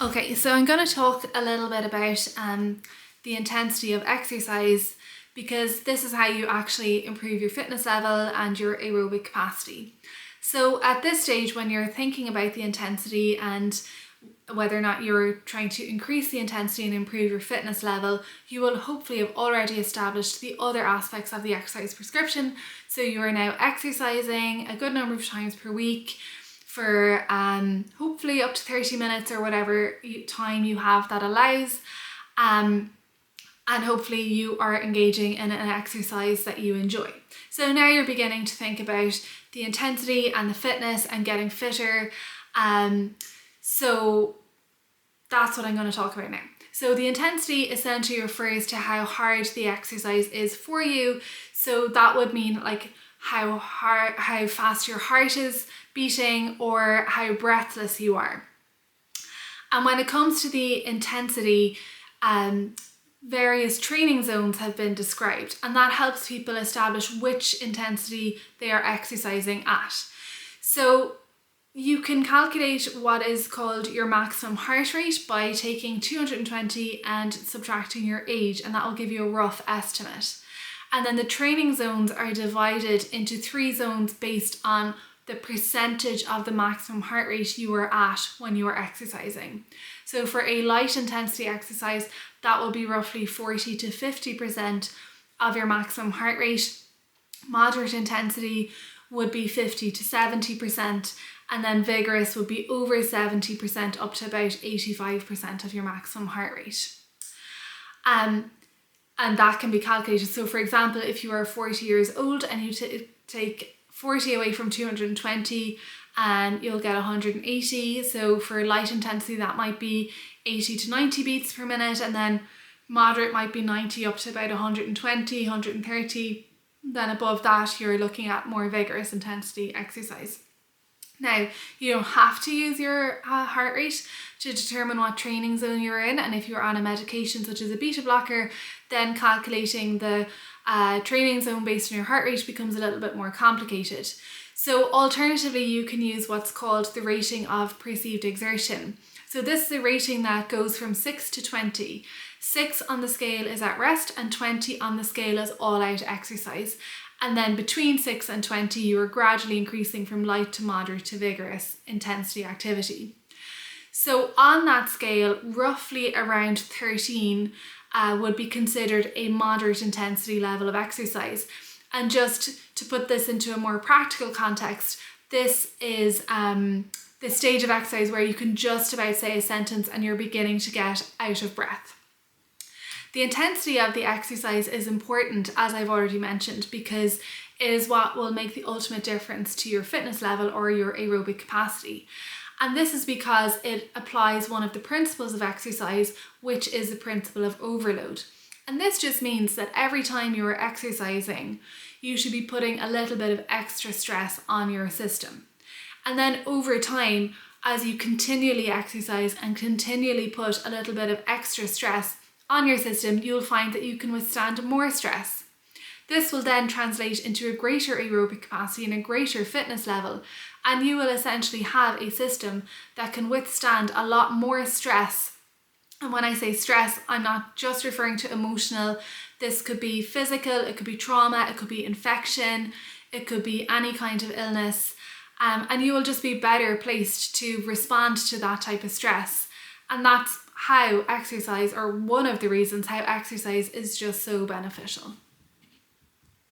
Okay, so I'm going to talk a little bit about the intensity of exercise, because this is how you actually improve your fitness level and your aerobic capacity. So at this stage, when you're thinking about the intensity and whether or not you're trying to increase the intensity and improve your fitness level, you will hopefully have already established the other aspects of the exercise prescription. So you are now exercising a good number of times per week for hopefully up to 30 minutes or whatever time you have that allows. And hopefully you are engaging in an exercise that you enjoy. So now you're beginning to think about the intensity and the fitness and getting fitter. So that's what I'm going to talk about now. So the intensity essentially refers to how hard the exercise is for you. So that would mean like how fast your heart is beating or how breathless you are. And when it comes to the intensity, various training zones have been described, and that helps people establish which intensity they are exercising at. So you can calculate what is called your maximum heart rate by taking 220 and subtracting your age, and that will give you a rough estimate. And then the training zones are divided into 3 zones based on the percentage of the maximum heart rate you are at when you are exercising. So for a light intensity exercise, that will be roughly 40 to 50% of your maximum heart rate. Moderate intensity would be 50 to 70%, and then vigorous would be over 70% up to about 85% of your maximum heart rate. And that can be calculated. So for example, if you are 40 years old and you take 40 away from 220, and you'll get 180. So for light intensity, that might be 80 to 90 beats per minute, and then moderate might be 90 up to about 120, 130. Then above that, you're looking at more vigorous intensity exercise. Now, you don't have to use your heart rate to determine what training zone you're in, and if you're on a medication such as a beta blocker, then calculating the training zone based on your heart rate becomes a little bit more complicated. So alternatively, you can use what's called the rating of perceived exertion. So this is a rating that goes from 6 to 20. 6 on the scale is at rest and 20 on the scale is all out exercise. And then between 6 and 20, you are gradually increasing from light to moderate to vigorous intensity activity. So on that scale, roughly around 13 would be considered a moderate intensity level of exercise. And just to put this into a more practical context, this is the stage of exercise where you can just about say a sentence and you're beginning to get out of breath. The intensity of the exercise is important, as I've already mentioned, because it is what will make the ultimate difference to your fitness level or your aerobic capacity. And this is because it applies one of the principles of exercise, which is the principle of overload. And this just means that every time you are exercising, you should be putting a little bit of extra stress on your system. And then over time, as you continually exercise and continually put a little bit of extra stress on your system, you'll find that you can withstand more stress. This will then translate into a greater aerobic capacity and a greater fitness level, and you will essentially have a system that can withstand a lot more stress. And when I say stress, I'm not just referring to emotional. This could be physical, it could be trauma, it could be infection, it could be any kind of illness. And you will just be better placed to respond to that type of stress. And that's how exercise, or one of the reasons how exercise is just so beneficial.